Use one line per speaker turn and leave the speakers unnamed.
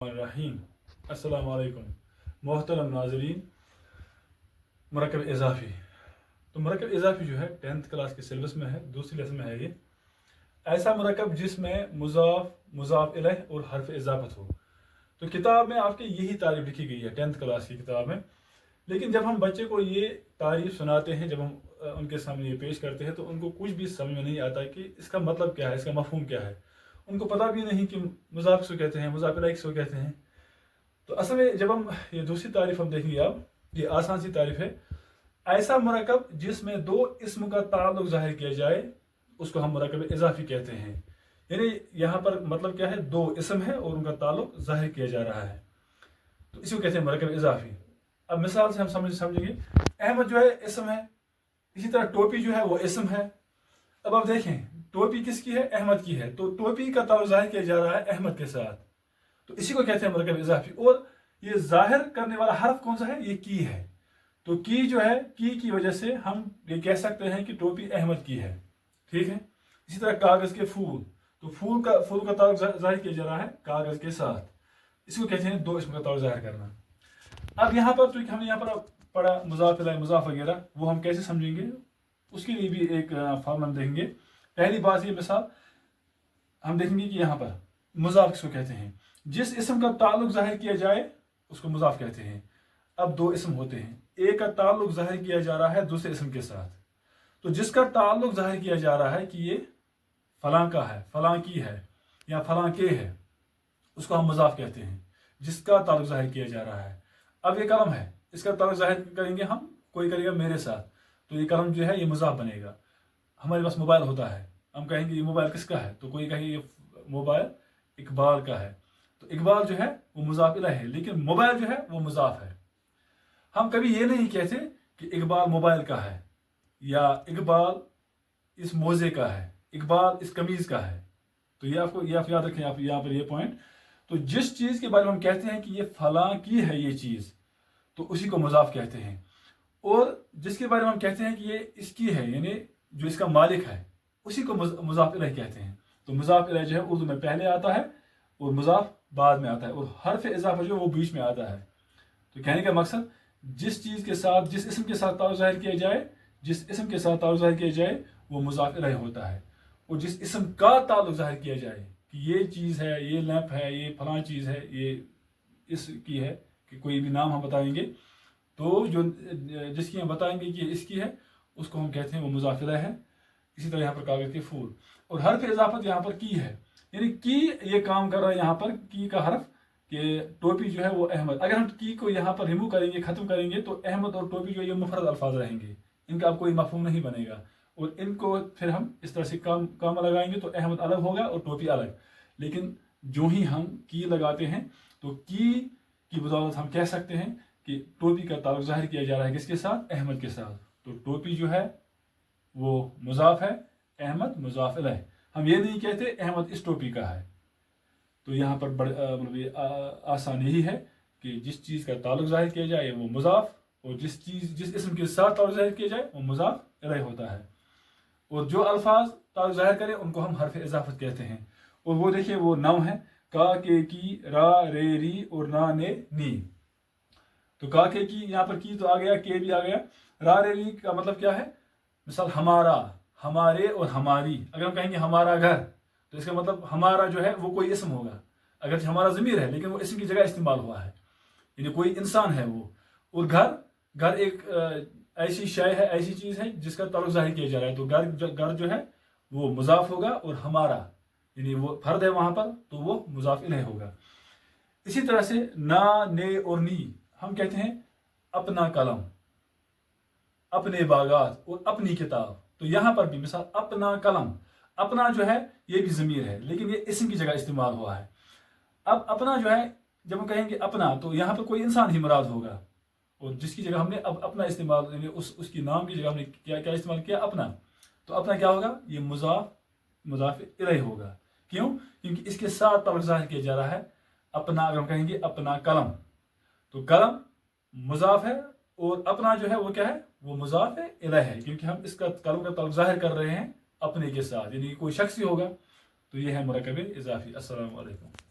रहीम अस्सलाम वालेकुम मोहतरम नाजरीन। मरकब इजाफ़ी, तो मरकब इजाफ़ी जो है 10th क्लास के सिलेबस में है, दूसरी लेसन में है। ये ऐसा मरकब जिसमें मुज़ाफ़ मुज़ाफ़ इलैह और हर्फ इजाफ़त हो। तो किताब में आपके यही तारीफ़ लिखी गई है 10th क्लास की किताब में। लेकिन जब हम बच्चे को ये तारीफ़ सुनाते हैं, जब हम उनके सामने ये पेश करते हैं, तो उनको कुछ भी समझ में नहीं आता कि इसका मतलब क्या है, इसका मफ़हूम क्या है। उनको पता भी नहीं कि मुज़ाफ़ किसको कहते हैं, मुज़ाफ़ इलैह किसको कहते हैं। तो असल में जब हम ये दूसरी तारीफ़ हम देखेंगे, अब ये आसान सी तारीफ़ है। ऐसा मरकब जिसमें दो इस्म का ताल्लुक ज़ाहिर किया जाए उसको हम मरकब इजाफ़ी कहते हैं। यानी यहाँ पर मतलब क्या है, दो इस्म है और उनका ताल्लुक ज़ाहिर किया जा रहा है, तो इसी को कहते हैं मरकब इजाफ़ी। अब मिसाल से हम समझेंगे, अहमद जो है इस्म है, इसी तरह टोपी जो है वो इस्म है। अब आप देखें टोपी किसकी है, अहमद की है, तो टोपी का ताल्लुक ज़ाहिर किया जा रहा है अहमद के साथ, तो इसी को कहते हैं मरकब इजाफ़ी। और ये जाहिर करने वाला हर्फ कौन सा है, ये की है। तो की जो है, की वजह से हम ये कह सकते हैं कि टोपी अहमद की है, ठीक है। इसी तरह कागज़ के फूल, तो फूल का ताल्लुक जाहिर किया जा रहा है कागज़ के साथ, इसको कहते हैं दो इसम का ताल्लुक जाहिर करना। अब यहाँ पर तो हमने यहाँ पर पढ़ा मुज़ाफ़ इलैह मुज़ाफ़ वगैरह, वो हम कैसे समझेंगे, उसके लिए भी एक फॉर्मूला हम देखेंगे। पहली बात ये मिसाल हम देखेंगे कि यहाँ पर मुज़ाफ़ किसको कहते हैं, जिस इसम का ताल्लुक जाहिर किया जाए उसको मुज़ाफ़ कहते हैं। अब दो इसम होते हैं, एक का ताल्लुक जाहिर किया जा रहा है दूसरे इसम के साथ, तो जिसका ताल्लुक जाहिर किया जा रहा है कि ये फलां का है, फलां की है या फलां के है, उसको हम मुज़ाफ़ कहते हैं, जिसका ताल्लुक जाहिर किया जा रहा है। अब ये कलम है, इसका ताल्लुक जाहिर करेंगे हम, कोई करेगा मेरे साथ, तो ये कलम जो है ये मुज़ाफ़ बनेगा। हमारे पास मोबाइल होता है, हम कहेंगे ये मोबाइल किसका है, तो कोई कहेंगे ये मोबाइल इकबाल का है, तो इकबाल जो है वो मुज़ाफ़ इलैह है, लेकिन मोबाइल जो है वो मुज़ाफ़ है। हम कभी ये नहीं कहते कि इकबाल मोबाइल का है या इकबाल इस मोज़े का है, इकबाल इस कमीज़ का है। तो ये आप याद रखें, आप यहाँ पर ये पॉइंट। तो जिस चीज़ के बारे में हम कहते हैं कि ये फलां की है ये चीज़, तो उसी को मुज़ाफ़ कहते हैं। और जिसके बारे में हम कहते हैं कि ये इसकी है, यानी जो इसका मालिक है, उसी को मुज़ाफ़ इलैह कहते हैं। तो मुज़ाफ़ इलैह जो है उर्दू में पहले आता है और मुज़ाफ़ बाद में आता है, और हर्फ इज़ाफ़ा जो है वो बीच में आता है। तो कहने का मकसद, जिस चीज़ के साथ, जिस इसम के साथ ताल्लुक ज़ाहिर किया जाए, जिस इसम के साथ ताल्लुक ज़ाहिर किया जाए वो मुज़ाफ़ इलैह होता है। और जिस इसम का ताल्लुक ज़ाहिर किया जाए कि ये चीज़ है, ये लैंप है, ये फलां चीज़ है, ये इसकी है, कि कोई भी नाम हम बताएंगे, तो जो जिसकी हम बताएंगे कि इसकी है उसको हम कहते हैं वो मुज़ाफ़ इलैह है। इसी तरह यहाँ पर कागज़ के फूल, और हर्फ इज़ाफ़त यहाँ पर की है, यानी की ये काम कर रहा है यहाँ पर, की का हर्फ, कि टोपी जो है वो अहमद। अगर हम की को यहाँ पर रिमूव करेंगे, ख़त्म करेंगे, तो अहमद और टोपी जो है ये मुफरद अल्फाज रहेंगे, इनका अब कोई मफ़हूम नहीं बनेगा। और इनको फिर हम इस तरह से काम लगाएंगे, तो अहमद अलग होगा और टोपी अलग। लेकिन जो ही हम की लगाते हैं, तो की बदौलत हम कह सकते हैं कि टोपी का ताल्लुक ज़ाहिर किया जा रहा है किसके साथ, अहमद के साथ। तो टोपी जो है वो मुज़ाफ़ है, अहमद मुज़ाफ़ इलैह। हम ये नहीं कहते अहमद इस टोपी का है। तो यहाँ पर मतलब आसान यही है कि जिस चीज़ का ताल्लुक ज़ाहिर किया जाए वो मुज़ाफ़, और जिस इसम के साथ ताल्लुक ज़ाहिर किया जाए वो मुज़ाफ़ इलैह होता है। और जो अल्फाज ताल्लुक ज़ाहिर करें उनको हम हर्फ इज़ाफ़त कहते हैं। और वो देखिए वो 9 है, का, के, की, रा, रे, री और ना, ने, नी। तो का, के, की यहाँ पर की तो आ गया, के भी आ गया। रा, रे, री का मतलब क्या है, मिसाल हमारा, हमारे और हमारी। अगर हम कहेंगे हमारा घर, तो इसका मतलब हमारा जो है वो कोई इसम होगा, अगर हमारा ज़मीर है लेकिन वो इसम की जगह इस्तेमाल हुआ है, यानी कोई इंसान है वो। और घर एक ऐसी शय है, ऐसी चीज़ है जिसका ताल्लुक ज़ाहिर किया जा रहा है, तो घर जो है वो मुज़ाफ़ होगा, और हमारा यानी वो फर्द है वहाँ पर, तो वो मुज़ाफ़ इलैह होगा। इसी तरह से ना, ने और नी हम कहते हैं अपना कलम, अपने बागात और अपनी किताब। तो यहाँ पर भी मिसाल अपना कलम, अपना जो है ये भी ज़मीर है लेकिन ये इसम की जगह इस्तेमाल हुआ है। अब अपना जो है जब हम कहेंगे अपना, तो यहाँ पर कोई इंसान ही मुराद होगा, और जिसकी जगह हमने अब अपना इस्तेमाल, यानी उसकी नाम की जगह हमने क्या इस्तेमाल किया, अपना। तो अपना क्या होगा, ये मुज़ाफ़ इलैह होगा। क्यों, क्योंकि इसके साथ ताल्लुक ज़ाहिर किया जा रहा है अपना। अगर हम कहेंगे अपना कलम, तो कलम मुज़ाफ़ है, और अपना जो है वो क्या है, वो मुज़ाफ़ इलैह है, क्योंकि हम इसका कलम का ताल्लुक ज़ाहिर कर रहे हैं अपने के साथ, यानी कोई शख्स ही होगा। तो ये है मरकब इज़ाफ़ी। अस्सलामु अलैकुम।